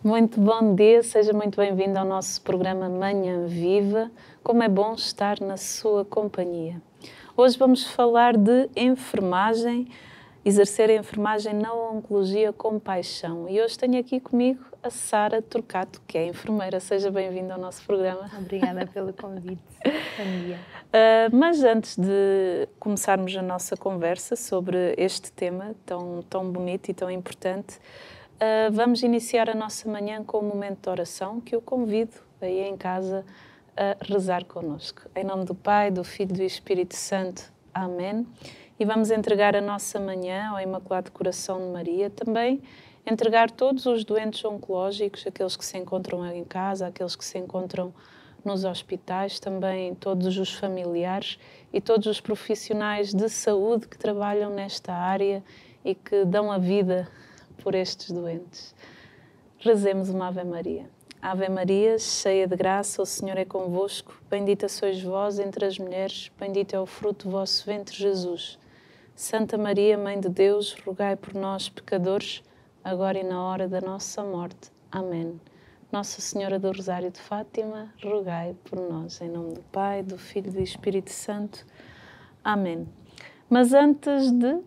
Muito bom dia, seja muito bem-vindo ao nosso programa Manhã Viva. Como é bom estar na sua companhia. Hoje vamos falar de enfermagem, exercer a enfermagem na Oncologia com Paixão. E hoje tenho aqui comigo a Sara Turcato, que é enfermeira. Seja bem-vinda ao nosso programa. Obrigada pelo convite, bom dia. Mas antes de começarmos a nossa conversa sobre este tema tão bonito e tão importante, vamos iniciar a nossa manhã com um momento de oração que eu convido aí em casa a rezar connosco. Em nome do Pai, do Filho e do Espírito Santo. Amém. E vamos entregar a nossa manhã ao Imaculado Coração de Maria, também entregar todos os doentes oncológicos, aqueles que se encontram em casa, aqueles que se encontram nos hospitais, também todos os familiares e todos os profissionais de saúde que trabalham nesta área e que dão a vida por estes doentes. Rezemos uma Ave Maria. Ave Maria, cheia de graça, o Senhor é convosco. Bendita sois vós entre as mulheres, bendito é o fruto do vosso ventre, Jesus. Santa Maria, Mãe de Deus, rogai por nós, pecadores, agora e na hora da nossa morte. Amém. Nossa Senhora do Rosário de Fátima, rogai por nós. Em nome do Pai, do Filho e do Espírito Santo. Amém. Mas antes de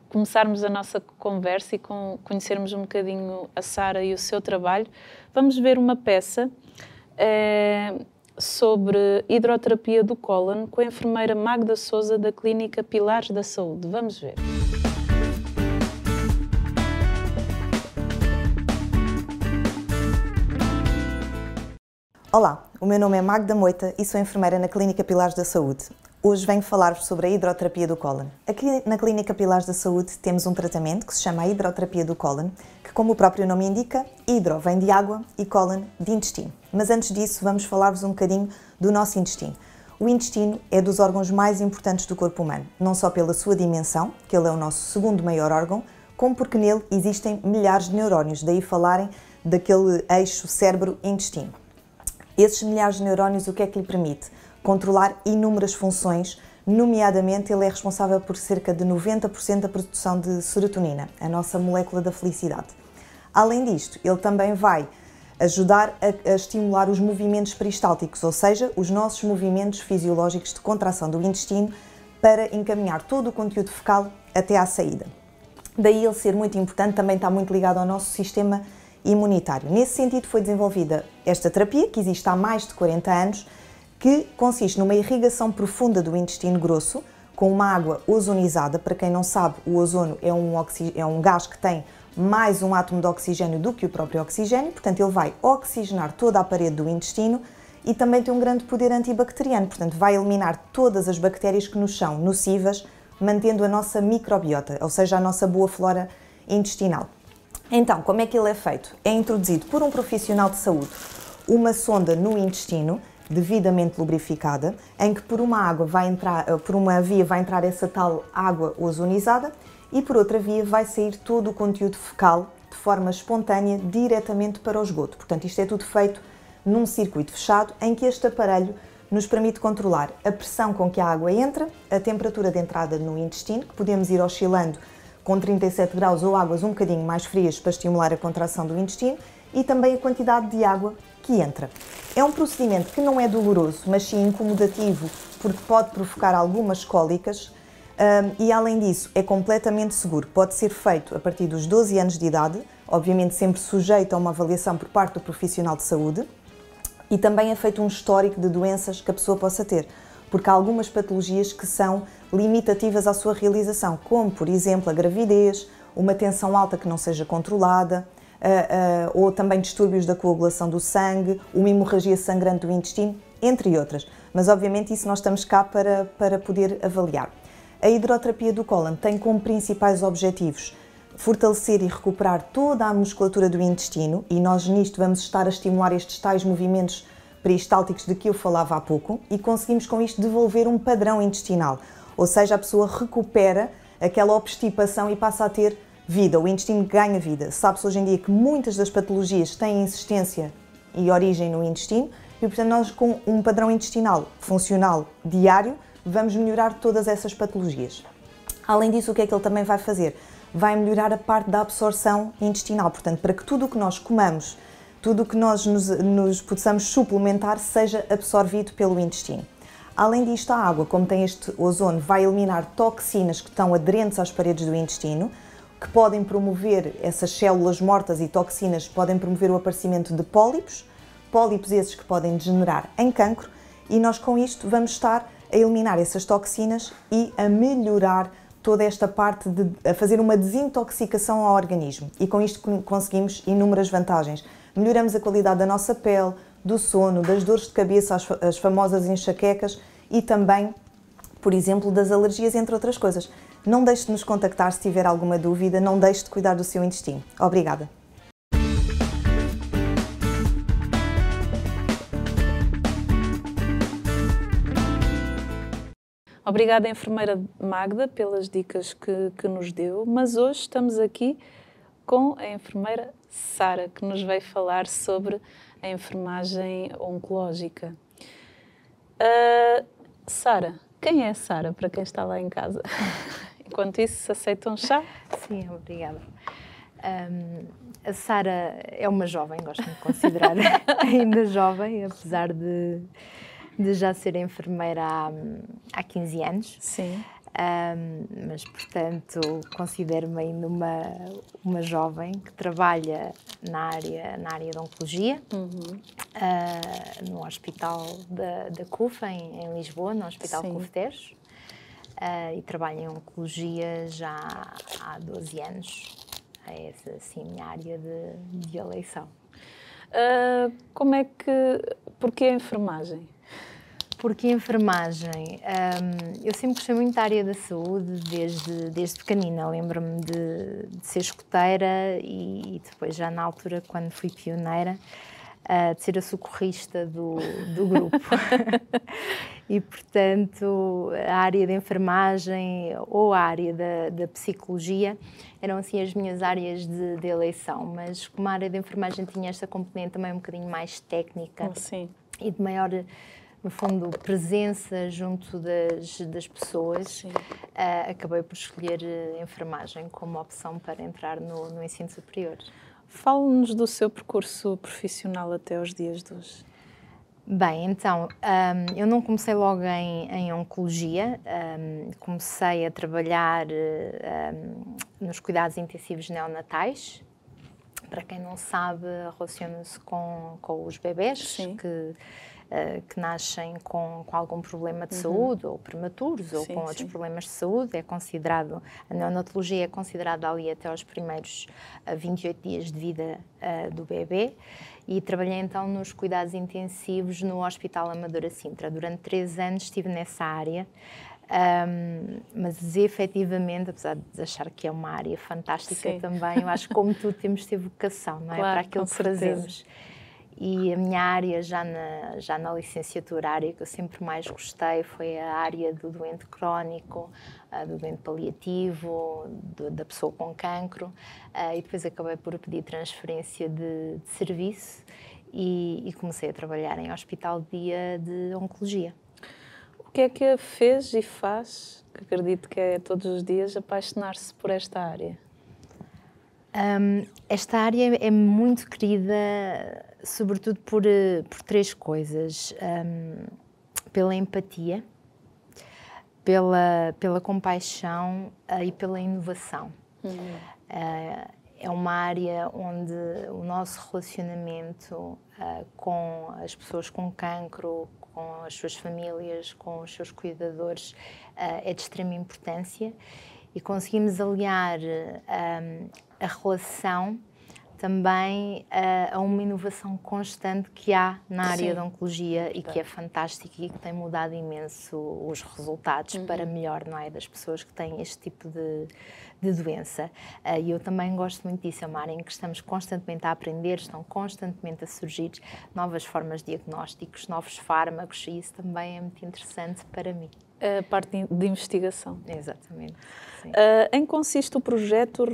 começarmos a nossa conversa e conhecermos um bocadinho a Sara e o seu trabalho, vamos ver uma peça sobre hidroterapia do cólon com a enfermeira Magda Sousa da Clínica Pilares da Saúde. Vamos ver. Olá, o meu nome é Magda Moita e sou enfermeira na Clínica Pilares da Saúde. Hoje venho falar-vos sobre a hidroterapia do cólon. Aqui na Clínica Pilares da Saúde temos um tratamento que se chama a hidroterapia do cólon, que, como o próprio nome indica, hidro vem de água e cólon de intestino. Mas antes disso vamos falar-vos um bocadinho do nosso intestino. O intestino é dos órgãos mais importantes do corpo humano, não só pela sua dimensão, que ele é o nosso segundo maior órgão, como porque nele existem milhares de neurónios, daí falarem daquele eixo cérebro-intestino. Esses milhares de neurónios, o que é que lhe permite? Controlar inúmeras funções, nomeadamente ele é responsável por cerca de 90% da produção de serotonina, a nossa molécula da felicidade. Além disto, ele também vai ajudar a estimular os movimentos peristálticos, ou seja, os nossos movimentos fisiológicos de contração do intestino para encaminhar todo o conteúdo fecal até à saída. Daí ele ser muito importante, também está muito ligado ao nosso sistema imunitário. Nesse sentido foi desenvolvida esta terapia, que existe há mais de 40 anos, que consiste numa irrigação profunda do intestino grosso com uma água ozonizada. Para quem não sabe, o ozono é um gás que tem mais um átomo de oxigênio do que o próprio oxigênio, portanto ele vai oxigenar toda a parede do intestino e também tem um grande poder antibacteriano, portanto vai eliminar todas as bactérias que nos são nocivas, mantendo a nossa microbiota, ou seja, a nossa boa flora intestinal. Então, como é que ele é feito? É introduzido por um profissional de saúde uma sonda no intestino, devidamente lubrificada, em que por uma via vai entrar essa tal água ozonizada e por outra via vai sair todo o conteúdo fecal de forma espontânea diretamente para o esgoto. Portanto, isto é tudo feito num circuito fechado em que este aparelho nos permite controlar a pressão com que a água entra, a temperatura de entrada no intestino, que podemos ir oscilando com 37 graus ou águas um bocadinho mais frias para estimular a contração do intestino, e também a quantidade de água que entra. É um procedimento que não é doloroso, mas sim incomodativo, porque pode provocar algumas cólicas e, além disso, é completamente seguro. Pode ser feito a partir dos 12 anos de idade, obviamente sempre sujeito a uma avaliação por parte do profissional de saúde, e também é feito um histórico de doenças que a pessoa possa ter, porque há algumas patologias que são limitativas à sua realização, como, por exemplo, a gravidez, uma tensão alta que não seja controlada, ou também distúrbios da coagulação do sangue, uma hemorragia sangrante do intestino, entre outras. Mas, obviamente, isso nós estamos cá para poder avaliar. A hidroterapia do cólon tem como principais objetivos fortalecer e recuperar toda a musculatura do intestino, e nós nisto vamos estar a estimular estes tais movimentos peristálticos de que eu falava há pouco, e conseguimos com isto devolver um padrão intestinal, ou seja, a pessoa recupera aquela obstipação e passa a ter vida, o intestino ganha vida. Sabe-se hoje em dia que muitas das patologias têm insistência e origem no intestino e, portanto, nós com um padrão intestinal funcional diário vamos melhorar todas essas patologias. Além disso, o que é que ele também vai fazer? vai melhorar a parte da absorção intestinal. Portanto, para que tudo o que nós comamos, tudo o que nós nos possamos suplementar, seja absorvido pelo intestino. Além disto, a água, como tem este ozono, vai eliminar toxinas que estão aderentes às paredes do intestino, que podem promover, essas células mortas e toxinas podem promover o aparecimento de pólipos esses que podem degenerar em cancro, e nós com isto vamos estar a eliminar essas toxinas e a melhorar toda esta parte a fazer uma desintoxicação ao organismo. E com isto conseguimos inúmeras vantagens. Melhoramos a qualidade da nossa pele, do sono, das dores de cabeça, as famosas enxaquecas e também, por exemplo, das alergias, entre outras coisas. Não deixe de nos contactar se tiver alguma dúvida, não deixe de cuidar do seu intestino. Obrigada! Obrigada, enfermeira Magda, pelas dicas que nos deu, mas hoje estamos aqui com a enfermeira Sara, que nos vai falar sobre a enfermagem oncológica. Sara, quem é a Sara, para quem está lá em casa? Enquanto isso, se aceita um chá? Sim, obrigada. A Sara é uma jovem, gosto de me considerar ainda jovem, apesar de já ser enfermeira há 15 anos. Sim. Mas, portanto, considero-me ainda uma jovem que trabalha na área de oncologia, no Hospital da CUF, em Lisboa, no Hospital CUF Tejo, e trabalho em oncologia já há 12 anos. É essa, assim, a minha área de eleição. Porquê a enfermagem? Porque a enfermagem, eu sempre gostei muito da área da saúde desde pequenina. Lembro-me de ser escoteira e depois, já na altura, quando fui pioneira, de ser a socorrista do grupo. E, portanto, a área da enfermagem ou a área da psicologia eram, assim, as minhas áreas de eleição. Mas como a área da enfermagem tinha esta componente também um bocadinho mais técnica e de maior, no fundo, presença junto das pessoas, acabei por escolher a enfermagem como opção para entrar no ensino superior. Fale-nos do seu percurso profissional até aos dias de hoje. Bem, então, eu não comecei logo em oncologia, comecei a trabalhar nos cuidados intensivos neonatais. Para quem não sabe, relaciona-se com os bebés que nascem com algum problema de saúde, ou prematuros, ou com outros problemas de saúde. A neonatologia é considerada ali até aos primeiros 28 dias de vida do bebê. E trabalhei então nos cuidados intensivos no Hospital Amadora Sintra. Durante 3 anos estive nessa área. Mas efetivamente, apesar de achar que é uma área fantástica também, eu acho que, como tudo, temos de ter vocação, não é? Claro, para aquilo que fazemos. E a minha área, já na licenciatura, a área que eu sempre mais gostei foi a área do doente crónico, do doente paliativo, da pessoa com cancro, e depois acabei por pedir transferência de serviço e comecei a trabalhar em hospital de dia de oncologia. O que é que a fez e faz, que acredito que é todos os dias, apaixonar-se por esta área? Esta área é muito querida, sobretudo por 3 coisas. Pela empatia, pela compaixão e pela inovação. É uma área onde o nosso relacionamento com as pessoas com cancro, com as suas famílias, com os seus cuidadores, é de extrema importância, e conseguimos aliar a relação também a uma inovação constante que há na área da oncologia e que é fantástica e que tem mudado imenso os resultados para melhor, não é, das pessoas que têm este tipo de doença. E eu também gosto muito disso, é uma área em que estamos constantemente a aprender, estão constantemente a surgir novas formas de diagnósticos, novos fármacos, e isso também é muito interessante para mim. A parte de investigação. Exatamente. Sim. Em que consiste o projeto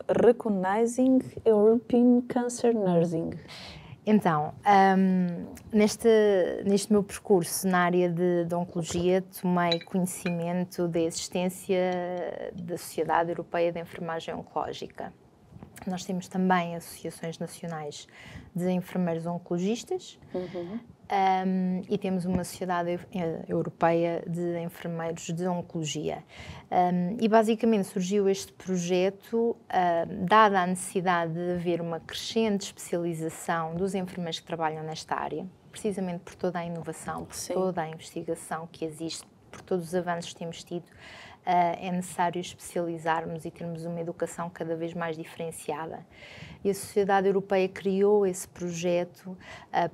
Recognizing European Cancer Nursing? Então, neste meu percurso na área de oncologia, tomei conhecimento da existência da Sociedade Europeia de Enfermagem Oncológica. Nós temos também associações nacionais de enfermeiros oncologistas, e temos uma Sociedade Europeia de Enfermeiros de Oncologia. E basicamente surgiu este projeto dada a necessidade de haver uma crescente especialização dos enfermeiros que trabalham nesta área, precisamente por toda a inovação, por toda a investigação que existe, por todos os avanços que temos tido. É necessário especializarmos e termos uma educação cada vez mais diferenciada. E a Sociedade Europeia criou esse projeto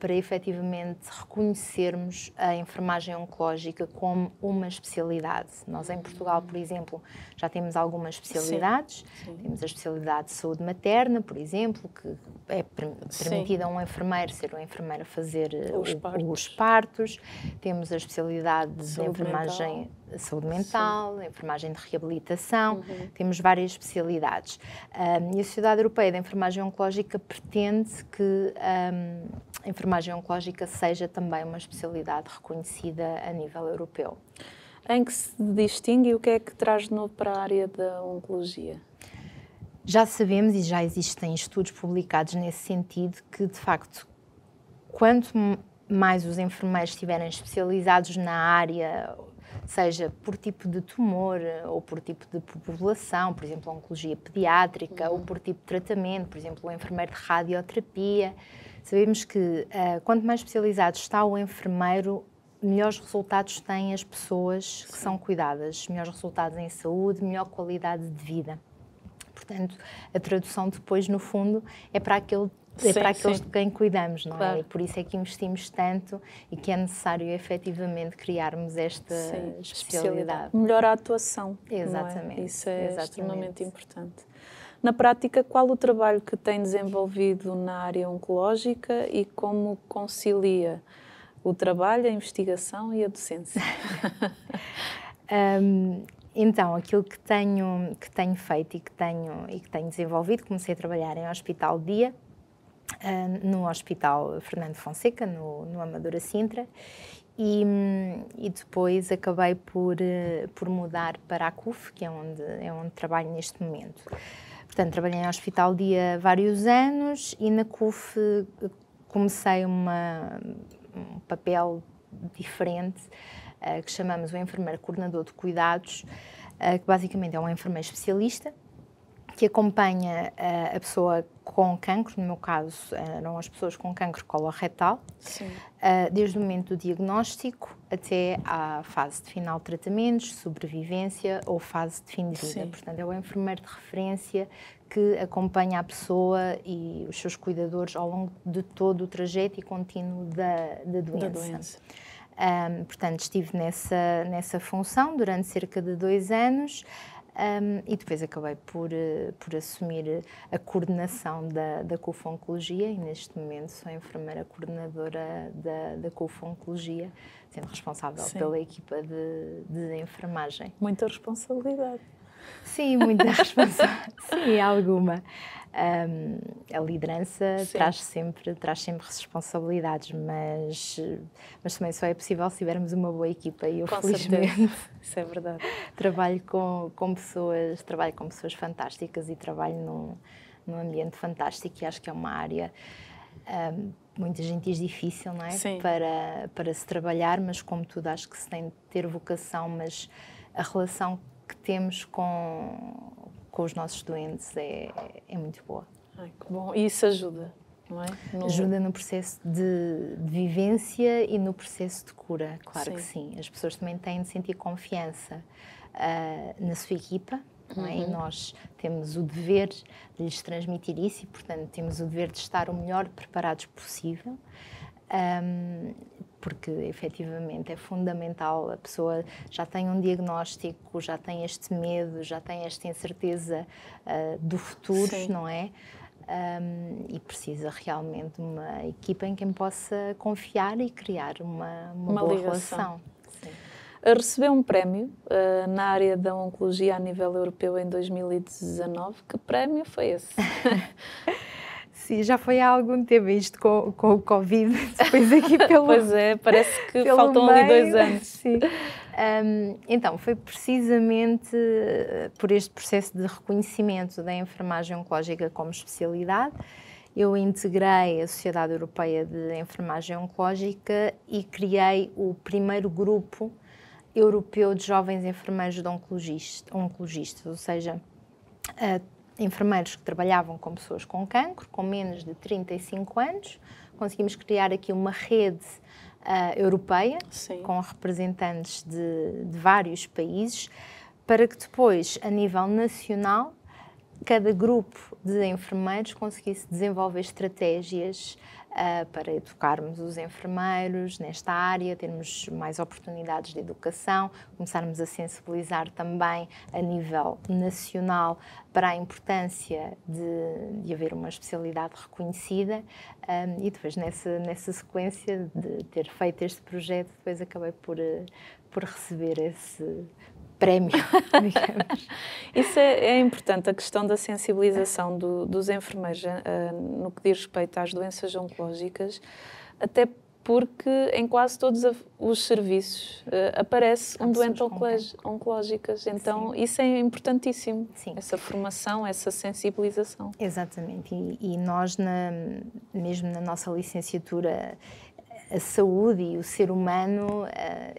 para efetivamente reconhecermos a enfermagem oncológica como uma especialidade. Nós em Portugal, por exemplo, já temos algumas especialidades. Sim. Temos a especialidade de saúde materna, por exemplo, que é permitida a um enfermeiro ser um enfermeiro a fazer os partos. Temos a especialidade de enfermagem saúde mental, enfermagem de reabilitação, temos várias especialidades. E a Sociedade Europeia de Enfermagem Oncológica pretende que a enfermagem oncológica seja também uma especialidade reconhecida a nível europeu. Em que se distingue e o que é que traz de novo para a área da oncologia? Já sabemos e já existem estudos publicados nesse sentido que, de facto, quanto mais os enfermeiros estiverem especializados na área, seja por tipo de tumor ou por tipo de população, por exemplo, a oncologia pediátrica, ou por tipo de tratamento, por exemplo, o enfermeiro de radioterapia. Sabemos que quanto mais especializado está o enfermeiro, melhores resultados têm as pessoas que são cuidadas, melhores resultados em saúde, melhor qualidade de vida. Portanto, a tradução depois, no fundo, é para aqueles de quem cuidamos, não é? E por isso é que investimos tanto e que é necessário efetivamente criarmos esta especialidade. Melhor a atuação. Exatamente. Não é? Isso é extremamente importante. Na prática, qual o trabalho que tem desenvolvido na área oncológica e como concilia o trabalho, a investigação e a docência? Então, aquilo que tenho feito e que tenho desenvolvido, comecei a trabalhar em hospital-dia, no Hospital Fernando Fonseca, no Amadora Sintra, e depois acabei por mudar para a CUF, que é onde trabalho neste momento. Portanto, trabalhei em hospital-dia vários anos e na CUF comecei um papel diferente, que chamamos o enfermeiro coordenador de cuidados, que basicamente é um enfermeiro especialista, que acompanha a pessoa com cancro, no meu caso eram as pessoas com cancro coloretal, desde o momento do diagnóstico até à fase de final de tratamentos, sobrevivência ou fase de fim de vida. Sim. Portanto, é o enfermeiro de referência que acompanha a pessoa e os seus cuidadores ao longo de todo o trajeto e contínuo da doença. Portanto, estive nessa função durante cerca de 2 anos. E depois acabei por assumir a coordenação da CUF Oncologia e neste momento sou a enfermeira coordenadora da CUF Oncologia, sendo responsável pela equipa de enfermagem. Muita responsabilidade. Sim, muita responsabilidade. Sim, alguma. A liderança traz sempre responsabilidades, mas também só é possível se tivermos uma boa equipa e eu felizmente isso é verdade. Trabalho com pessoas fantásticas e trabalho num ambiente fantástico e acho que é uma área muita gente diz difícil, não é? Sim. Para se trabalhar, mas como tudo acho que se tem de ter vocação, mas a relação que temos com os nossos doentes é muito boa. Ai, que bom. E isso ajuda, não é? Ajuda no processo de vivência e no processo de cura, claro que sim. As pessoas também têm de sentir confiança na sua equipa, não é? E nós temos o dever de lhes transmitir isso e, portanto, temos o dever de estar o melhor preparados possível. Porque efetivamente é fundamental, a pessoa já tem um diagnóstico, já tem este medo, já tem esta incerteza do futuro, não é? E precisa realmente de uma equipa em quem possa confiar e criar uma boa relação. Sim. Recebeu um prémio na área da oncologia a nível europeu em 2019. Que prémio foi esse? Sim, já foi há algum tempo, isto com o Covid, depois aqui pelo... Pois é, parece que faltam ali 2 anos. Sim. Então, foi precisamente por este processo de reconhecimento da enfermagem oncológica como especialidade. Eu integrei a Sociedade Europeia de Enfermagem Oncológica e criei o primeiro grupo europeu de jovens enfermeiros de oncologistas, ou seja, enfermeiros que trabalhavam com pessoas com cancro, com menos de 35 anos. Conseguimos criar aqui uma rede europeia, sim, com representantes de vários países, para que depois, a nível nacional, cada grupo de enfermeiros conseguisse desenvolver estratégias para educarmos os enfermeiros nesta área, termos mais oportunidades de educação, começarmos a sensibilizar também a nível nacional para a importância de haver uma especialidade reconhecida, e depois nessa sequência de ter feito este projeto, depois acabei por receber esse prémio, digamos. Isso é importante, a questão da sensibilização dos enfermeiros no que diz respeito às doenças oncológicas, até porque em quase todos os serviços aparece um doente oncológicas. Então, sim, isso é importantíssimo, sim, essa formação, essa sensibilização. Exatamente, e nós, mesmo na nossa licenciatura, a saúde e o ser humano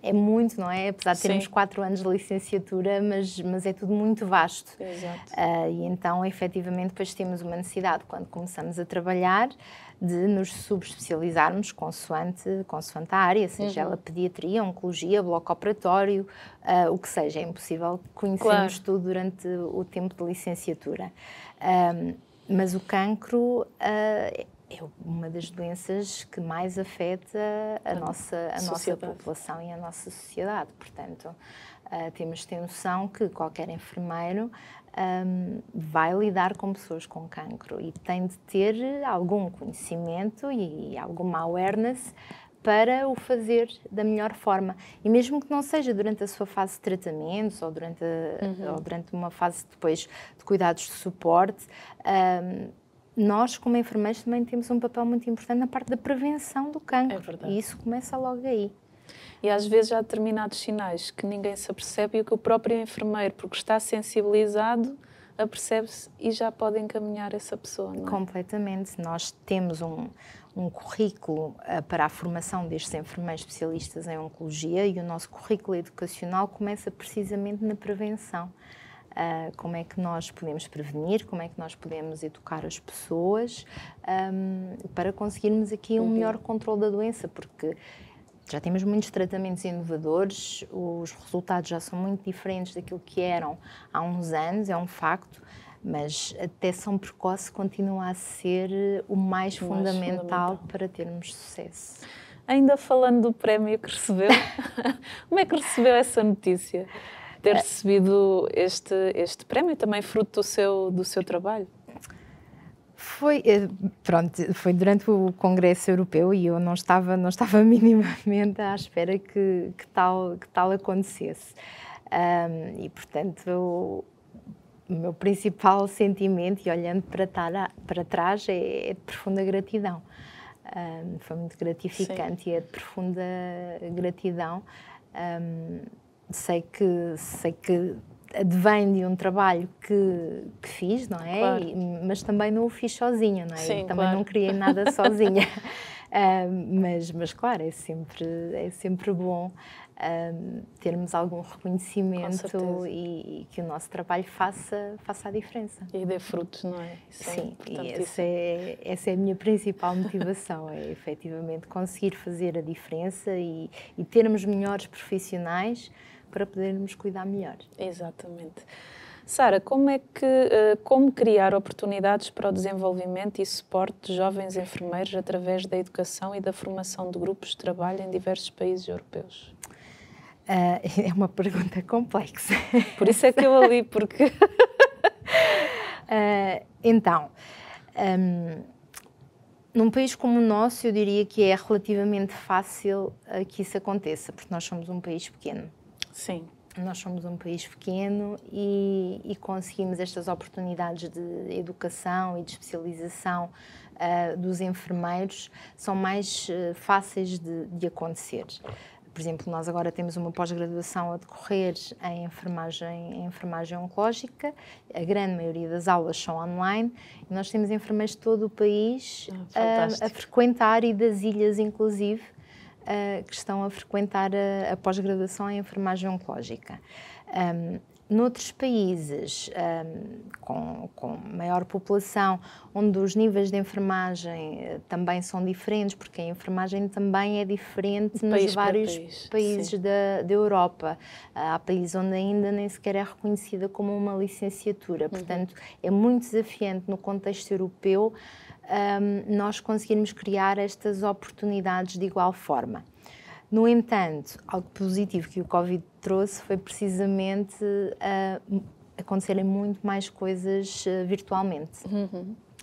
é muito, não é? Apesar de termos 4 anos de licenciatura, mas é tudo muito vasto. Exato. E então, efetivamente, depois temos uma necessidade, quando começamos a trabalhar, de nos subespecializarmos consoante a área, seja ela pediatria, oncologia, bloco operatório, o que seja. É impossível conhecermos tudo durante o tempo de licenciatura. Mas o cancro é uma das doenças que mais afeta a nossa população e a nossa sociedade. Portanto, temos de ter noção que qualquer enfermeiro vai lidar com pessoas com cancro e tem de ter algum conhecimento e alguma awareness para o fazer da melhor forma. E mesmo que não seja durante a sua fase de tratamentos ou durante uma fase depois de cuidados de suporte, nós, como enfermeiros, também temos um papel muito importante na parte da prevenção do cancro. É verdade. E isso começa logo aí. E às vezes há determinados sinais que ninguém se apercebe e que o próprio enfermeiro, porque está sensibilizado, apercebe-se e já pode encaminhar essa pessoa, não é? Completamente. Nós temos um currículo para a formação destes enfermeiros especialistas em oncologia e o nosso currículo educacional começa precisamente na prevenção. Como é que nós podemos prevenir, como é que nós podemos educar as pessoas para conseguirmos aqui um melhor controle da doença, porque já temos muitos tratamentos inovadores, os resultados já são muito diferentes daquilo que eram há uns anos, é um facto, mas a detecção precoce continua a ser o mais fundamental para termos sucesso. Ainda falando do prémio que recebeu, como é que recebeu essa notícia? Ter recebido este prémio, também fruto do seu trabalho? Foi durante o Congresso Europeu e eu não estava minimamente à espera que tal acontecesse. E, portanto, o meu principal sentimento, e olhando para trás, é de profunda gratidão. Foi muito gratificante. Sim. E é de profunda gratidão. Sei que advém de um trabalho que fiz, não é? Claro. Mas também não o fiz sozinha, não é? Sim, também não criei nada sozinha. Mas claro, é sempre bom termos algum reconhecimento e que o nosso trabalho faça a diferença. E dê frutos, não é? Sim, e essa é a minha principal motivação, é efetivamente conseguir fazer a diferença e termos melhores profissionais para podermos cuidar melhor. Exatamente. Sara, como criar oportunidades para o desenvolvimento e suporte de jovens enfermeiros através da educação e da formação de grupos de trabalho em diversos países europeus? É uma pergunta complexa. Por isso é que eu ali, porque... Num país como o nosso, eu diria que é relativamente fácil que isso aconteça, porque nós somos um país pequeno. Sim. Nós somos um país pequeno e conseguimos estas oportunidades de educação e de especialização dos enfermeiros são mais fáceis de acontecer. Por exemplo, nós agora temos uma pós-graduação a decorrer em enfermagem oncológica, a grande maioria das aulas são online, e nós temos enfermeiros de todo o país a frequentar, e das ilhas inclusive, que estão a frequentar a pós-graduação em enfermagem oncológica. Noutros países com maior população, onde os níveis de enfermagem também são diferentes, porque a enfermagem também é diferente nos vários países da Europa. Há países onde ainda nem sequer é reconhecida como uma licenciatura, portanto é muito desafiante no contexto europeu nós conseguirmos criar estas oportunidades de igual forma. No entanto, algo positivo que o Covid trouxe foi precisamente acontecerem muito mais coisas virtualmente.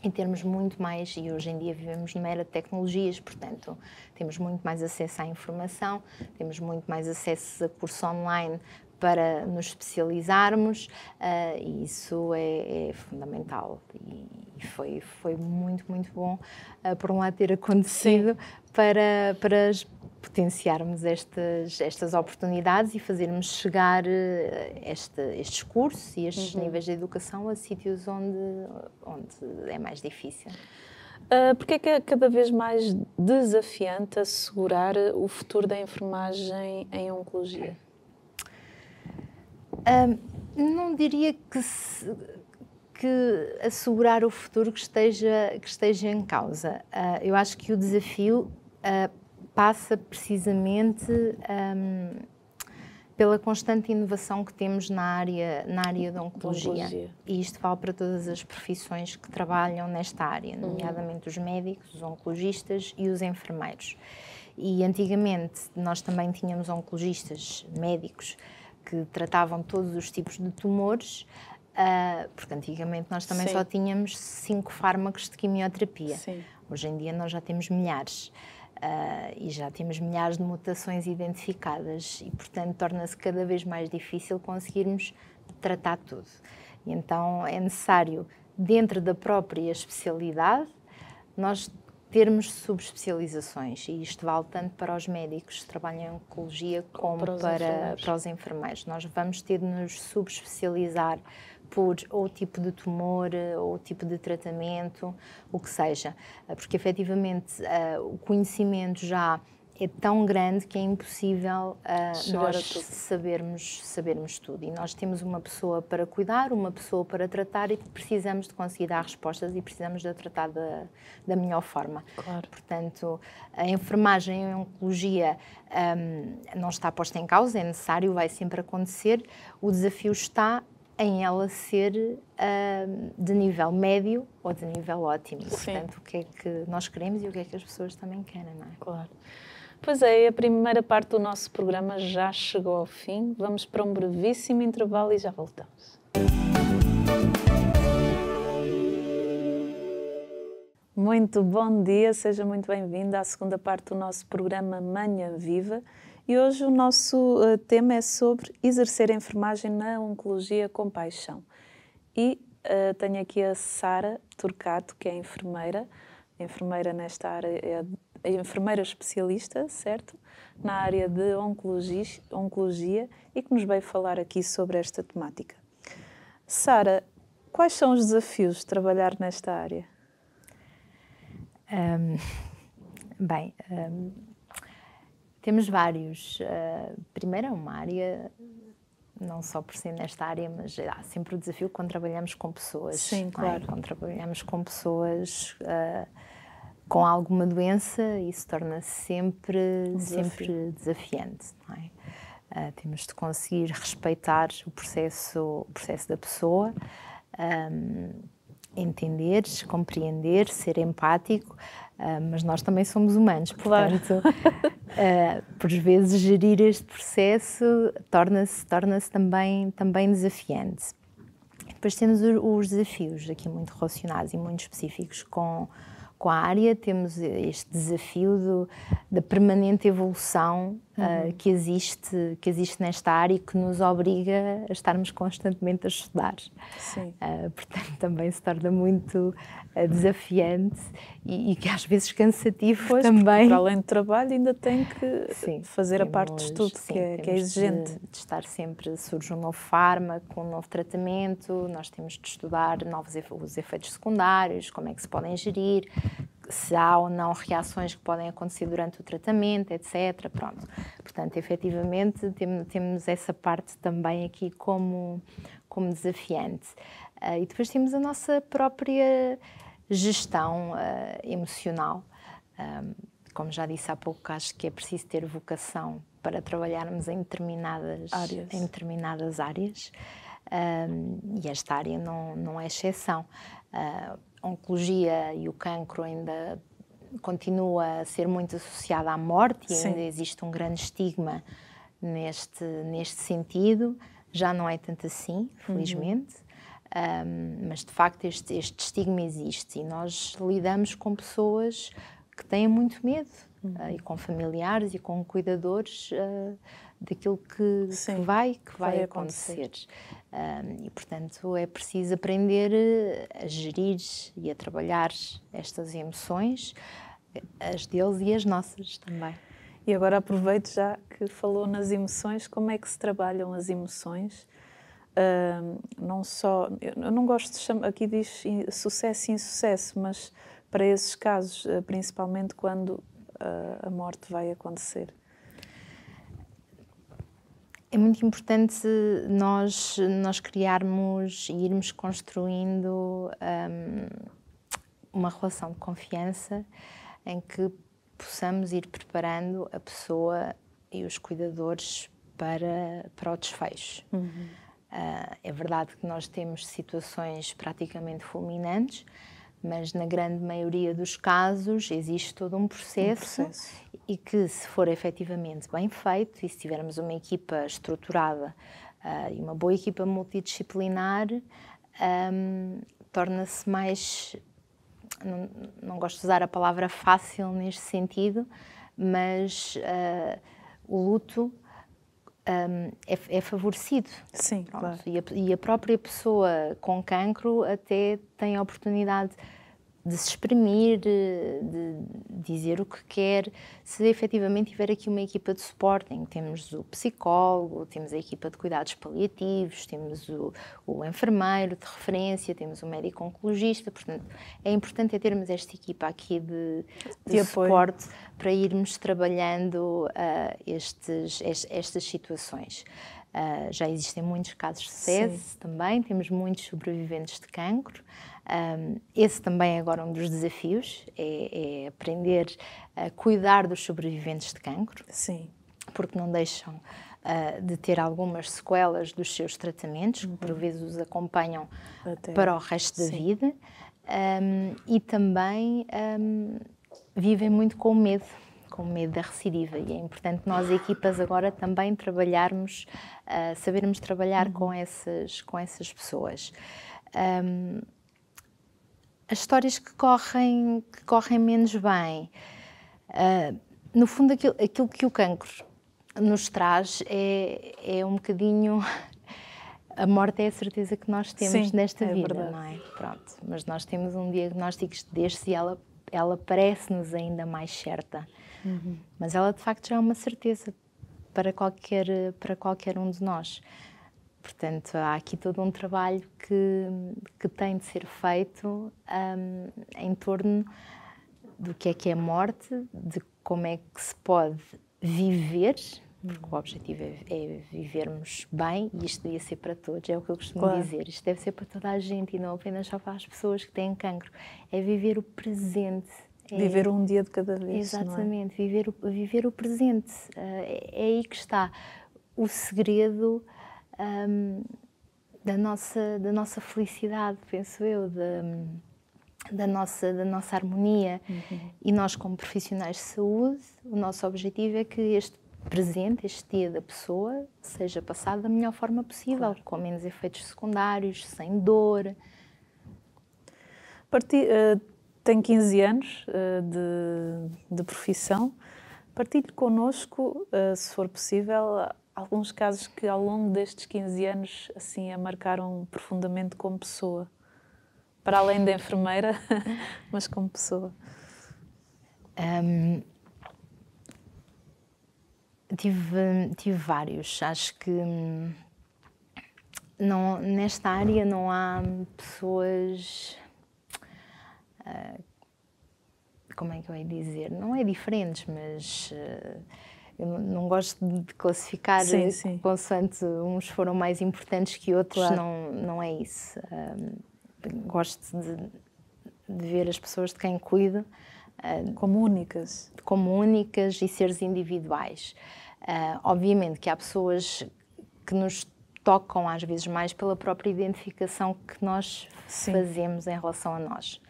Em termos muito mais, e hoje em dia vivemos numa era de tecnologias, portanto, temos muito mais acesso à informação, temos muito mais acesso a curso online para nos especializarmos, e isso é fundamental. E foi muito, muito bom, por um lado, ter acontecido para potenciarmos estas oportunidades e fazermos chegar estes cursos e estes níveis de educação a sítios onde é mais difícil. Porque é que é cada vez mais desafiante assegurar o futuro da enfermagem em oncologia? Não diria que assegurar o futuro que esteja em causa. Eu acho que o desafio passa precisamente pela constante inovação que temos na área da oncologia. E isto vale para todas as profissões que trabalham nesta área, nomeadamente os médicos, os oncologistas e os enfermeiros. E antigamente nós também tínhamos oncologistas, médicos, que tratavam todos os tipos de tumores, porque antigamente nós também só tínhamos 5 fármacos de quimioterapia. Hoje em dia nós já temos milhares. E já temos milhares de mutações identificadas e, portanto, torna-se cada vez mais difícil conseguirmos tratar tudo. E então é necessário, dentro da própria especialidade, nós termos subespecializações, e isto vale tanto para os médicos que trabalham em oncologia como para os enfermeiros. Nós vamos ter de nos subespecializar por ou tipo de tumor, ou tipo de tratamento, o que seja, porque efetivamente o conhecimento já é tão grande que é impossível nós sabermos tudo. E nós temos uma pessoa para cuidar, uma pessoa para tratar, e precisamos de conseguir dar respostas e precisamos de a tratar da melhor forma. Claro. Portanto, a enfermagem em oncologia não está posta em causa, é necessário, vai sempre acontecer. O desafio está em ela ser de nível médio ou de nível ótimo. Portanto, o que é que nós queremos e o que é que as pessoas também querem, não é? Claro. Pois é, a primeira parte do nosso programa já chegou ao fim. Vamos para um brevíssimo intervalo e já voltamos. Muito bom dia, seja muito bem-vindo à segunda parte do nosso programa Manhã Viva. E hoje o nosso tema é sobre exercer a enfermagem na oncologia com paixão. E tenho aqui a Sara Turcato, que é enfermeira nesta área, é a enfermeira especialista, certo? Na área de oncologia, e que nos veio falar aqui sobre esta temática. Sara, quais são os desafios de trabalhar nesta área? Temos vários. Primeiro, é uma área, não só por ser nesta área, mas há sempre o desafio quando trabalhamos com pessoas. Sim, claro. Quando trabalhamos com pessoas com alguma doença, isso torna-se sempre desafiante. Não é? Temos de conseguir respeitar o processo da pessoa, entender, compreender, ser empático, mas nós também somos humanos, portanto, por vezes gerir este processo torna-se também desafiante. Depois temos os desafios aqui muito relacionados e muito específicos com a área. Temos este desafio da permanente evolução que existe nesta área e que nos obriga a estarmos constantemente a estudar. Sim. Portanto, também se torna muito desafiante e que às vezes cansativo também. Para além do trabalho ainda tem que fazer a parte de estudo, que é exigente. De estar sempre, surge um novo fármaco, um novo tratamento, nós temos de estudar os efeitos secundários, como é que se podem gerir, se há ou não reações que podem acontecer durante o tratamento, etc. Pronto. Portanto, efetivamente, temos essa parte também aqui como desafiante. E depois temos a nossa própria gestão emocional. Como já disse há pouco, acho que é preciso ter vocação para trabalharmos em determinadas áreas. E esta área não é exceção. A oncologia e o cancro ainda continua a ser muito associada à morte e ainda existe um grande estigma neste sentido. Já não é tanto assim, felizmente, mas de facto este estigma existe e nós lidamos com pessoas que têm muito medo e com familiares e com cuidadores daquilo que vai acontecer. E, portanto, é preciso aprender a gerir e a trabalhar estas emoções, as deles e as nossas também. E agora aproveito já que falou nas emoções, como é que se trabalham as emoções? Não só, eu não gosto de chamar, aqui diz sucesso e insucesso, mas para esses casos, principalmente quando a morte vai acontecer. É muito importante nós criarmos e irmos construindo uma relação de confiança em que possamos ir preparando a pessoa e os cuidadores para o desfecho. É verdade que nós temos situações praticamente fulminantes, mas na grande maioria dos casos existe todo um processo e que, se for efetivamente bem feito e se tivermos uma equipa estruturada e uma boa equipa multidisciplinar, torna-se mais, não gosto de usar a palavra fácil neste sentido, mas o luto é favorecido. Sim, claro. E a própria pessoa com cancro até tem a oportunidade de se exprimir, de dizer o que quer, se efetivamente tiver aqui uma equipa de suporte, em que temos o psicólogo, temos a equipa de cuidados paliativos, temos o enfermeiro de referência, temos o médico oncologista. Portanto, é importante termos esta equipa aqui de suporte para irmos trabalhando estas situações. Já existem muitos casos de sucesso também, temos muitos sobreviventes de cancro. Esse também é agora um dos desafios, é aprender a cuidar dos sobreviventes de cancro, porque não deixam de ter algumas sequelas dos seus tratamentos, que por vezes os acompanham para o resto da vida, e também vivem muito com medo da recidiva, e é importante nós, equipas, agora também trabalharmos, sabermos trabalhar com essas pessoas. As histórias que correm menos bem, no fundo aquilo que o cancro nos traz é um bocadinho... A morte é a certeza que nós temos nesta vida, verdade. Não é? Pronto, mas nós temos um diagnóstico destes e ela parece-nos ainda mais certa. Mas ela de facto já é uma certeza para qualquer um de nós. Portanto, há aqui todo um trabalho que tem de ser feito em torno do que é a morte, de como é que se pode viver, porque o objetivo é vivermos bem, e isto devia ser para todos, é o que eu costumo dizer. Isto deve ser para toda a gente e não apenas só para as pessoas que têm cancro. É viver o presente. Viver um dia de cada vez. Exatamente, não é? viver o presente. É aí que está o segredo da nossa felicidade, penso eu, da nossa harmonia. E nós, como profissionais de saúde, o nosso objetivo é que este presente, este dia da pessoa, seja passado da melhor forma possível, com menos efeitos secundários, sem dor. Tenho 15 anos de profissão. Partilhe connosco, se for possível, alguns casos que ao longo destes 15 anos assim, a marcaram profundamente como pessoa. Para além da enfermeira, mas como pessoa. Tive vários. Acho que nesta área não há pessoas... como é que eu ia dizer? Não é diferentes, mas eu não gosto de classificar consoante uns foram mais importantes que outros, claro. Não é isso. Gosto de ver as pessoas de quem cuido como únicas e seres individuais. Obviamente que há pessoas que nos tocam às vezes mais pela própria identificação que nós fazemos em relação a nós.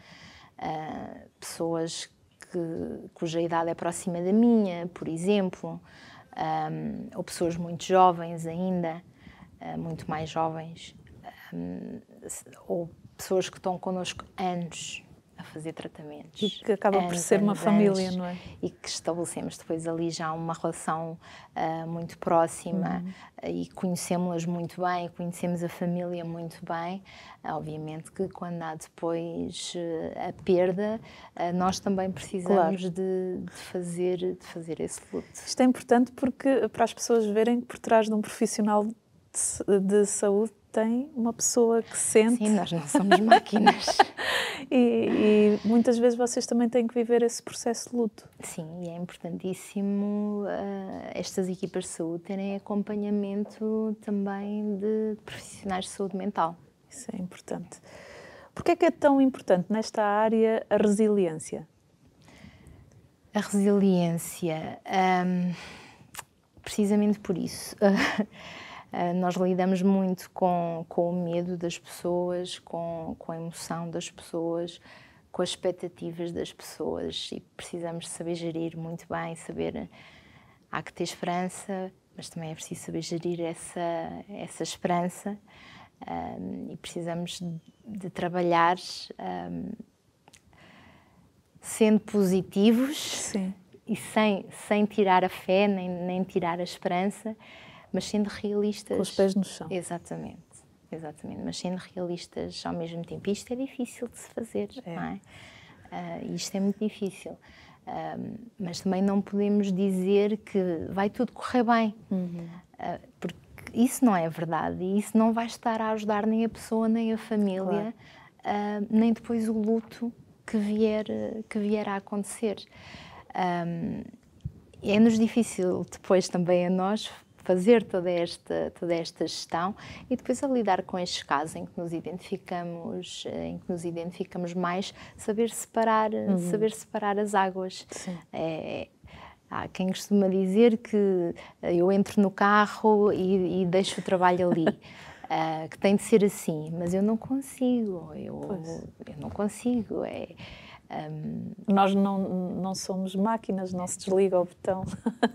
Pessoas cuja idade é próxima da minha, por exemplo, ou pessoas muito jovens ainda, muito mais jovens, ou pessoas que estão connosco anos a fazer tratamentos. E que acaba por ser uma família, não é? E que estabelecemos depois ali já uma relação muito próxima e conhecemos-las muito bem, conhecemos a família muito bem. Obviamente que quando há depois a perda, nós também precisamos de fazer esse luto. Isto é importante porque para as pessoas verem que por trás de um profissional de saúde tem uma pessoa que sente. Sim, nós não somos máquinas. e muitas vezes vocês também têm que viver esse processo de luto. Sim, e é importantíssimo estas equipas de saúde terem acompanhamento também de profissionais de saúde mental. Isso é importante. Porquê é que é tão importante nesta área a resiliência? A resiliência, precisamente por isso. Nós lidamos muito com o medo das pessoas, com a emoção das pessoas, com as expectativas das pessoas e precisamos saber gerir muito bem, há que ter esperança, mas também é preciso saber gerir essa esperança e precisamos de trabalhar sendo positivos. Sim. E sem tirar a fé, nem tirar a esperança, mas sendo realistas... Com os pés no chão. Exatamente, mas sendo realistas ao mesmo tempo. Isto é difícil de se fazer, não é? Isto é muito difícil. Mas também não podemos dizer que vai tudo correr bem, porque isso não é verdade e isso não vai estar a ajudar nem a pessoa, nem a família, nem depois o luto que vier a acontecer. É-nos difícil depois também a nós fazer toda esta gestão e depois a lidar com estes casos em que nos identificamos mais, saber separar as águas. Há quem costuma dizer que eu entro no carro e deixo o trabalho ali. Que tem de ser assim, mas eu não consigo. Eu não consigo. Nós não somos máquinas, não se desliga o botão,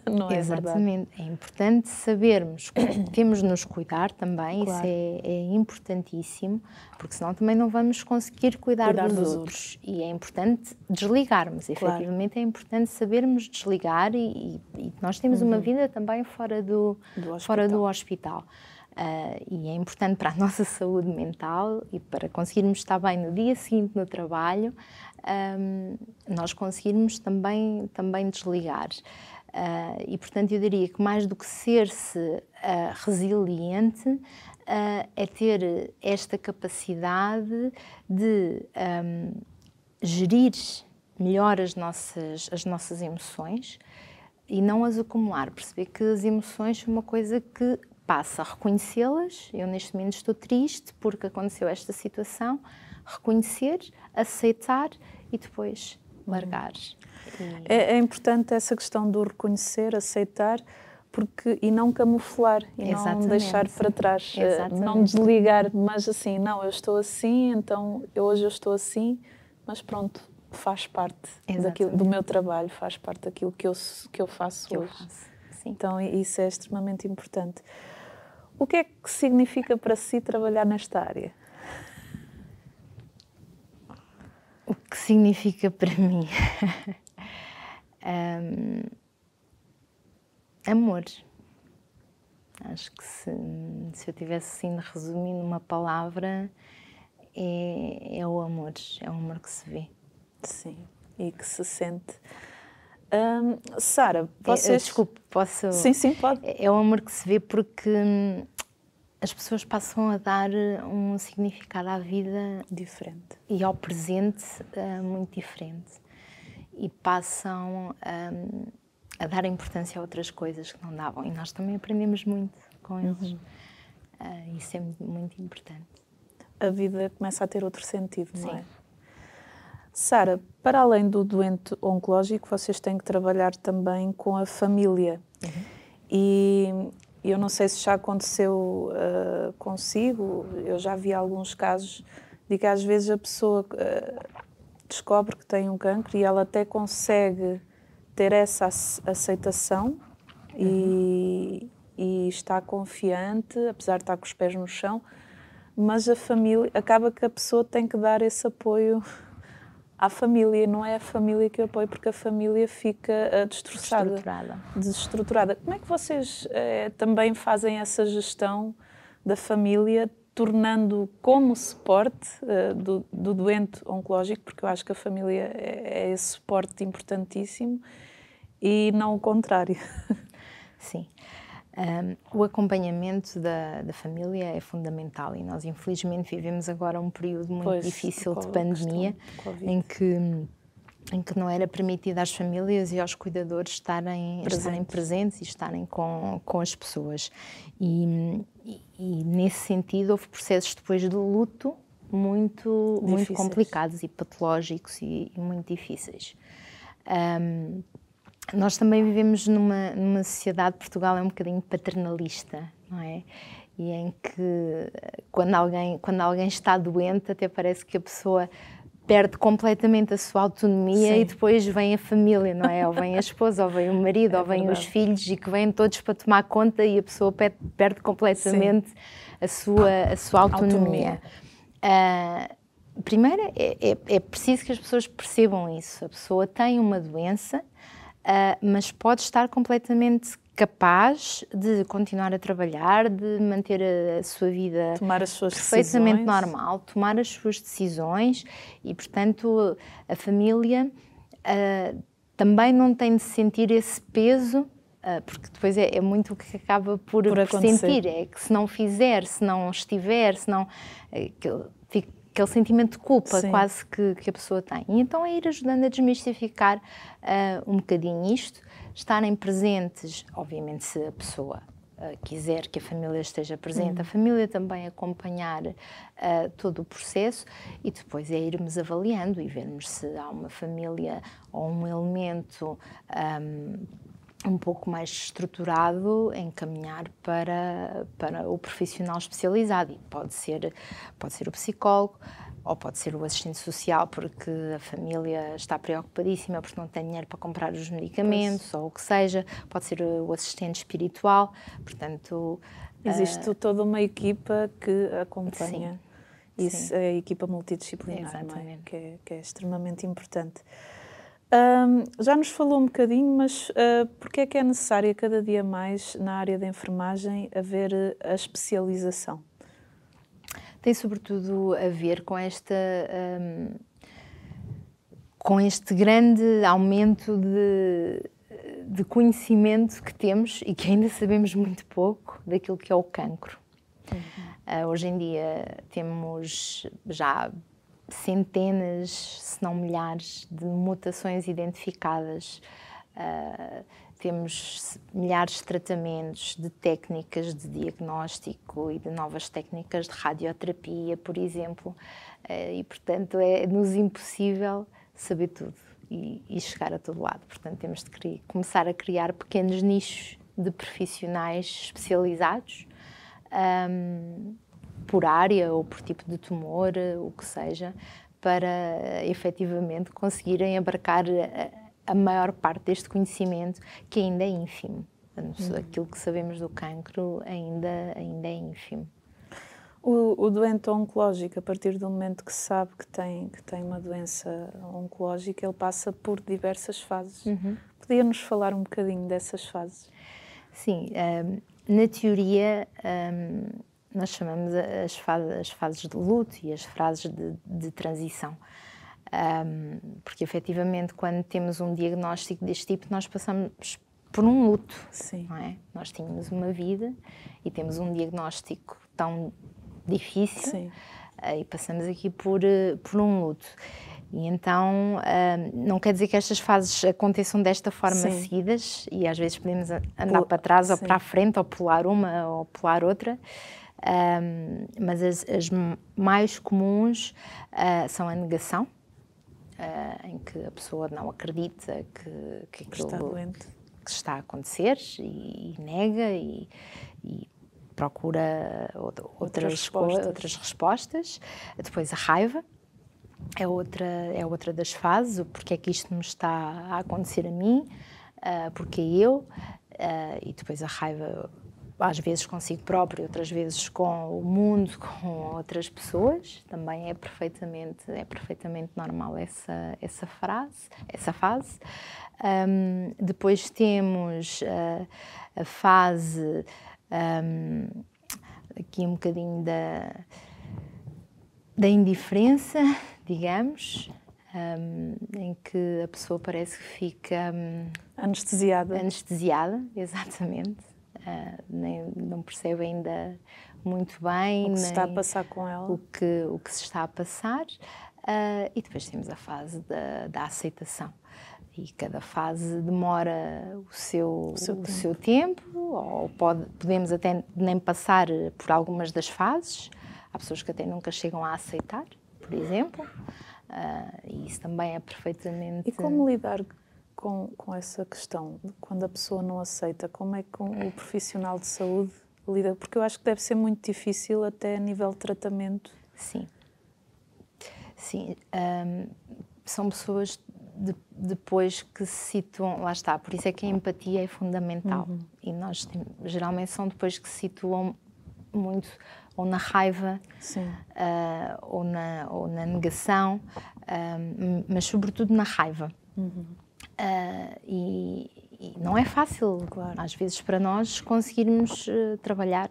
não é? Exatamente. Verdade. É importante sabermos que temos de nos cuidar também, claro. Isso é importantíssimo, porque senão também não vamos conseguir cuidar dos outros. E é importante desligarmos, claro. Efetivamente é importante sabermos desligar e nós temos uma vida também fora do hospital. E é importante para a nossa saúde mental e para conseguirmos estar bem no dia seguinte no trabalho, nós conseguirmos também desligar. E, portanto, eu diria que mais do que ser-se resiliente, é ter esta capacidade de gerir melhor as nossas emoções e não as acumular. Perceber que as emoções são uma coisa que passa, reconhecê-las. Eu neste momento estou triste porque aconteceu esta situação, reconhecer, aceitar e depois largar. É importante essa questão do reconhecer, aceitar, e não camuflar e Exatamente. Não deixar para trás, Exatamente. Não desligar, mas assim, não, eu estou assim, então hoje eu estou assim, mas pronto, faz parte do meu trabalho, faz parte daquilo que eu faço hoje. Sim. Então isso é extremamente importante. O que é que significa para si trabalhar nesta área? O que significa para mim? Amor. Acho que se eu tivesse assim de resumir numa palavra, é o amor. É o amor que se vê. Sim, e que se sente. Sara, vocês... Desculpe, posso... Sim, pode. É o amor que se vê porque as pessoas passam a dar um significado à vida diferente e ao presente muito diferente. E passam a dar importância a outras coisas que não davam. E nós também aprendemos muito com eles. Isso é muito importante. A vida começa a ter outro sentido, não Sim. é? Sara, para além do doente oncológico, vocês têm que trabalhar também com a família. E eu não sei se já aconteceu consigo, eu já vi alguns casos de que às vezes a pessoa descobre que tem um cancro e ela até consegue ter essa aceitação e está confiante, apesar de estar com os pés no chão, mas a família, acaba que a pessoa tem que dar esse apoio à família, não é a família que apoia, porque a família fica destroçada, desestruturada. Como é que vocês também fazem essa gestão da família, tornando como suporte do doente oncológico, porque eu acho que a família é esse suporte importantíssimo, e não o contrário? Sim. O acompanhamento da família é fundamental e nós, infelizmente, vivemos agora um período muito difícil de pandemia em que não era permitido às famílias e aos cuidadores estarem presentes e estarem com as pessoas. E nesse sentido, houve processos depois do luto muito complicados e patológicos e muito difíceis. Nós também vivemos numa sociedade, Portugal é um bocadinho paternalista, não é? E em que quando alguém está doente, até parece que a pessoa perde completamente a sua autonomia. Sim. E depois vem a família, não é? Ou vem a esposa, ou vem o marido, ou vem os filhos, e que vêm todos para tomar conta e a pessoa perde completamente a sua autonomia. Primeiro, é preciso que as pessoas percebam isso. A pessoa tem uma doença, mas pode estar completamente capaz de continuar a trabalhar, de manter a sua vida tomar as suas perfeitamente decisões. Normal, tomar as suas decisões e, portanto, a família também não tem de sentir esse peso, porque depois é muito o que acaba por sentir, é que se não fizer, se não estiver, se não... aquele sentimento de culpa. Sim. Quase que a pessoa tem. E então é ir ajudando a desmistificar um bocadinho isto, estarem presentes, obviamente se a pessoa quiser que a família esteja presente, a família também acompanhar todo o processo e depois é irmos avaliando e vermos se há uma família ou um elemento um pouco mais estruturado, encaminhar para o profissional especializado. E pode ser o psicólogo, ou pode ser o assistente social, porque a família está preocupadíssima porque não tem dinheiro para comprar os medicamentos, ou o que seja. Pode ser o assistente espiritual, portanto... Existe toda uma equipa que acompanha. Sim. Isso é a equipa multidisciplinar. Exatamente. Não é? Que é extremamente importante. Já nos falou um bocadinho, mas porque é que é necessária cada dia mais na área da enfermagem haver a especialização? Tem sobretudo a ver com com este grande aumento de conhecimento que temos e que ainda sabemos muito pouco daquilo que é o cancro. Hoje em dia temos já centenas, se não milhares, de mutações identificadas. Temos milhares de tratamentos, de técnicas de diagnóstico e de novas técnicas de radioterapia, por exemplo. E, portanto, é-nos impossível saber tudo e chegar a todo lado. Portanto, temos de começar a criar pequenos nichos de profissionais especializados, por área ou por tipo de tumor, o que seja, para efetivamente conseguirem abarcar a maior parte deste conhecimento, que ainda é ínfimo. Aquilo que sabemos do cancro ainda é ínfimo. O doente oncológico, a partir do momento que sabe que tem uma doença oncológica, ele passa por diversas fases. Podia-nos falar um bocadinho dessas fases? Sim, na teoria nós chamamos as fases de luto e as fases de transição. Porque efetivamente quando temos um diagnóstico deste tipo nós passamos por um luto. Sim. Não é? Nós tínhamos uma vida e temos um diagnóstico tão difícil. Sim. E passamos aqui por um luto. E então, não quer dizer que estas fases aconteçam desta forma Sim. seguidas, e às vezes podemos andar para trás ou para a frente, ou pular uma ou pular outra, mas as mais comuns são a negação, em que a pessoa não acredita que aquilo está doente, que está a acontecer e nega e procura outras respostas. Depois a raiva é outra das fases, o porquê é que isto me está a acontecer a mim, porque eu, e depois a raiva às vezes consigo próprio, outras vezes com o mundo, com outras pessoas, também é perfeitamente normal essa fase. Depois temos a fase, aqui um bocadinho da indiferença, digamos, em que a pessoa parece que fica anestesiada, exatamente. Não percebe ainda muito bem o que se está a passar com ela, o que se está a passar, e depois temos a fase da aceitação. E cada fase demora o seu tempo, ou podemos até nem passar por algumas das fases. Há pessoas que até nunca chegam a aceitar, por exemplo, e isso também é perfeitamente... E como lidar com essa questão, quando a pessoa não aceita? Como é que o profissional de saúde lida? Porque eu acho que deve ser muito difícil até a nível de tratamento. Sim. São pessoas depois que se situam, lá está, por isso é que a empatia é fundamental. E nós geralmente são depois que se situam muito ou na raiva, ou na negação, mas sobretudo na raiva. E não é fácil, claro, às vezes para nós conseguirmos trabalhar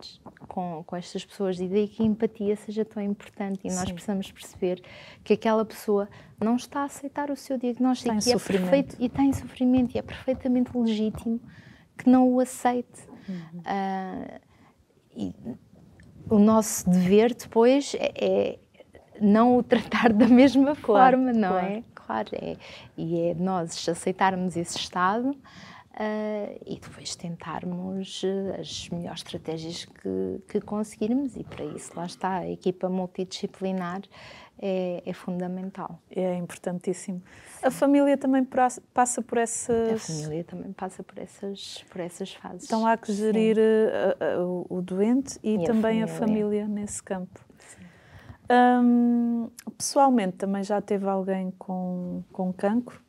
com estas pessoas, e daí que a empatia seja tão importante, e nós precisamos perceber que aquela pessoa não está a aceitar o seu diagnóstico e está em sofrimento, e é perfeitamente legítimo que não o aceite. E o nosso dever depois é não o tratar da mesma forma, não é? Claro, e é nós aceitarmos esse estado e depois tentarmos as melhores estratégias que conseguirmos, e para isso, lá está, a equipa multidisciplinar é fundamental. É importantíssimo. Sim. A família também passa por essas... A família também passa por essas fases. Então há que gerir o doente e também a família nesse campo. Pessoalmente, também já teve alguém com cancro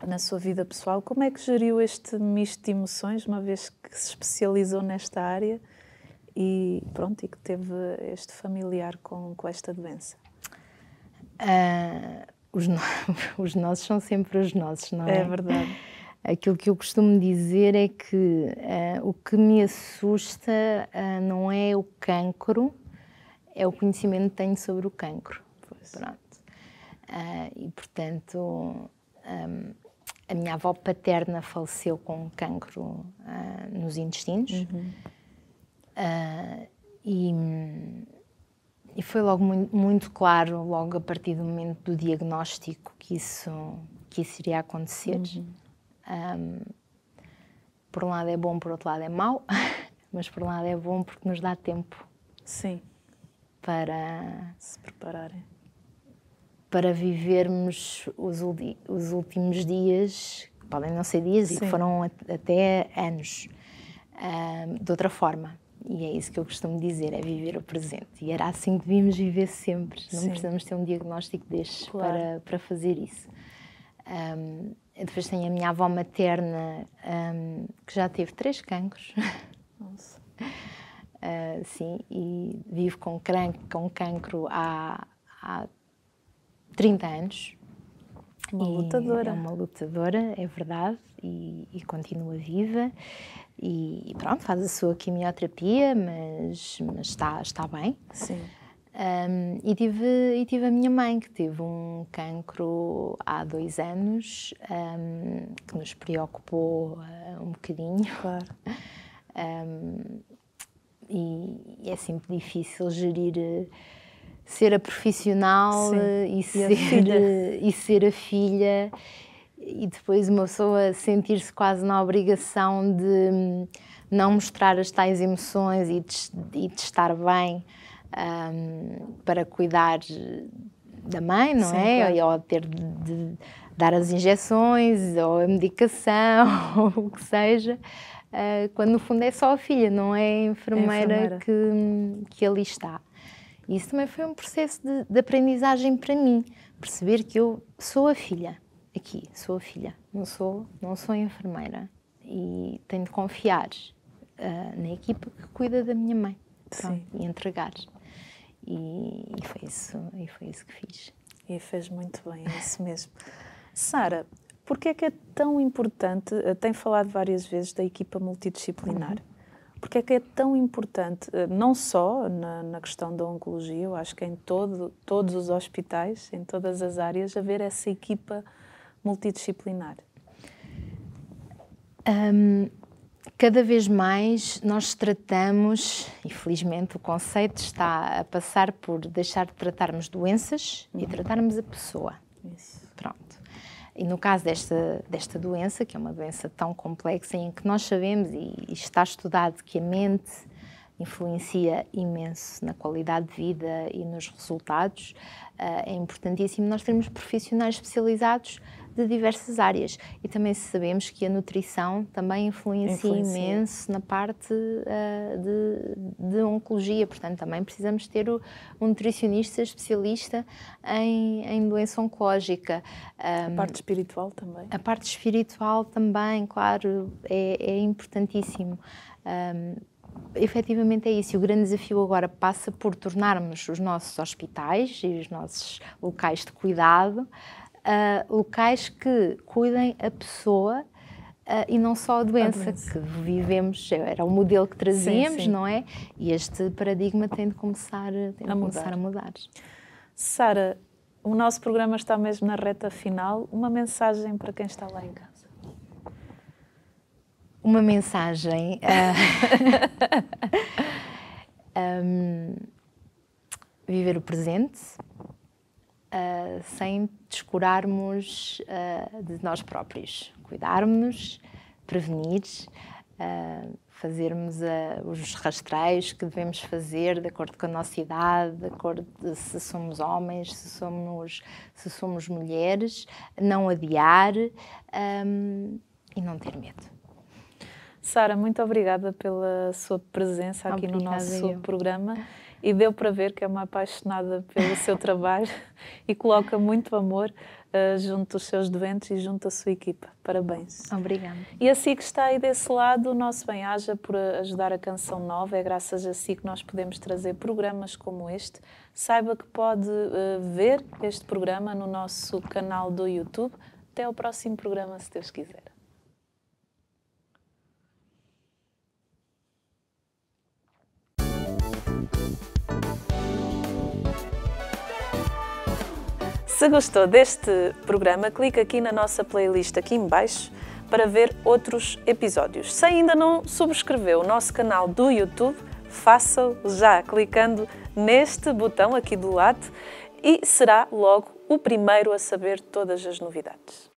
na sua vida pessoal? Como é que geriu este misto de emoções, uma vez que se especializou nesta área e que teve este familiar com esta doença? Os nossos são sempre os nossos, não é? É verdade. Aquilo que eu costumo dizer é que o que me assusta não é o cancro, é o conhecimento que tenho sobre o cancro. Pronto. E, portanto, a minha avó paterna faleceu com cancro nos intestinos. E foi logo muito claro, logo a partir do momento do diagnóstico, que isso iria acontecer. Por um lado é bom, por outro lado é mau, mas por um lado é bom porque nos dá tempo. Sim. Para se prepararem. Para vivermos os últimos dias, que podem não ser dias, e que foram até anos, de outra forma. E é isso que eu costumo dizer, é viver o presente. E era assim que devíamos viver sempre. Não precisamos ter um diagnóstico destes para fazer isso. Depois tenho a minha avó materna, que já teve 3 cancros. Nossa. Sim, e vive com cancro há 30 anos. Uma lutadora. É uma lutadora, é verdade, e continua viva. E pronto, faz a sua quimioterapia, mas está bem. Sim. E tive a minha mãe, que teve um cancro há 2 anos, que nos preocupou um bocadinho. Claro. E é sempre difícil gerir, ser a profissional e ser a filha, e depois uma pessoa sentir-se quase na obrigação de não mostrar as tais emoções e de estar bem para cuidar da mãe, não é? Claro. Ou ter de dar as injeções ou a medicação ou o que seja, quando no fundo é só a filha, não é a enfermeira. Que ali está. E isso também foi um processo de aprendizagem para mim, perceber que eu sou a filha. Aqui, sou a filha, não sou a enfermeira, e tenho de confiar na equipa que cuida da minha mãe. Pronto, e entregar. E foi isso que fiz. E fez muito bem, é isso mesmo. Sara, porquê é que é tão importante, tem falado várias vezes da equipa multidisciplinar, porquê é que é tão importante, não só na questão da oncologia, eu acho que em todos os hospitais, em todas as áreas, haver essa equipa multidisciplinar? Cada vez mais nós tratamos, e felizmente o conceito está a passar por deixar de tratarmos doenças e tratarmos a pessoa. Isso. Pronto. E no caso desta doença, que é uma doença tão complexa, em que nós sabemos e está estudado que a mente influencia imenso na qualidade de vida e nos resultados, é importantíssimo nós termos profissionais especializados de diversas áreas. E também sabemos que a nutrição também influencia imenso na parte de oncologia. Portanto, também precisamos ter um nutricionista especialista em doença oncológica. A parte espiritual também. A parte espiritual também, claro, é importantíssimo. Efetivamente é isso. E o grande desafio agora passa por tornarmos os nossos hospitais e os nossos locais de cuidado locais que cuidem a pessoa e não só a doença que vivemos. Era o modelo que trazíamos, não é? E este paradigma tem de começar a mudar. Sara, o nosso programa está mesmo na reta final. Uma mensagem para quem está lá em casa. Uma mensagem... viver o presente, sem descurarmos de nós próprios. Cuidarmos, prevenir, fazermos os rastreios que devemos fazer de acordo com a nossa idade, de acordo se somos homens, se somos mulheres, não adiar e não ter medo. Sara, muito obrigada pela sua presença aqui no nosso programa. E deu para ver que é uma apaixonada pelo seu trabalho e coloca muito amor junto dos seus doentes e junto da sua equipa. Parabéns. Obrigada. E a si que está aí desse lado, o nosso bem-aja por ajudar a Canção Nova. É graças a si que nós podemos trazer programas como este. Saiba que pode ver este programa no nosso canal do YouTube. Até ao próximo programa, se Deus quiser. Se gostou deste programa, clique aqui na nossa playlist aqui em baixo para ver outros episódios. Se ainda não subscreveu o nosso canal do YouTube, faça-o já clicando neste botão aqui do lado e será logo o primeiro a saber todas as novidades.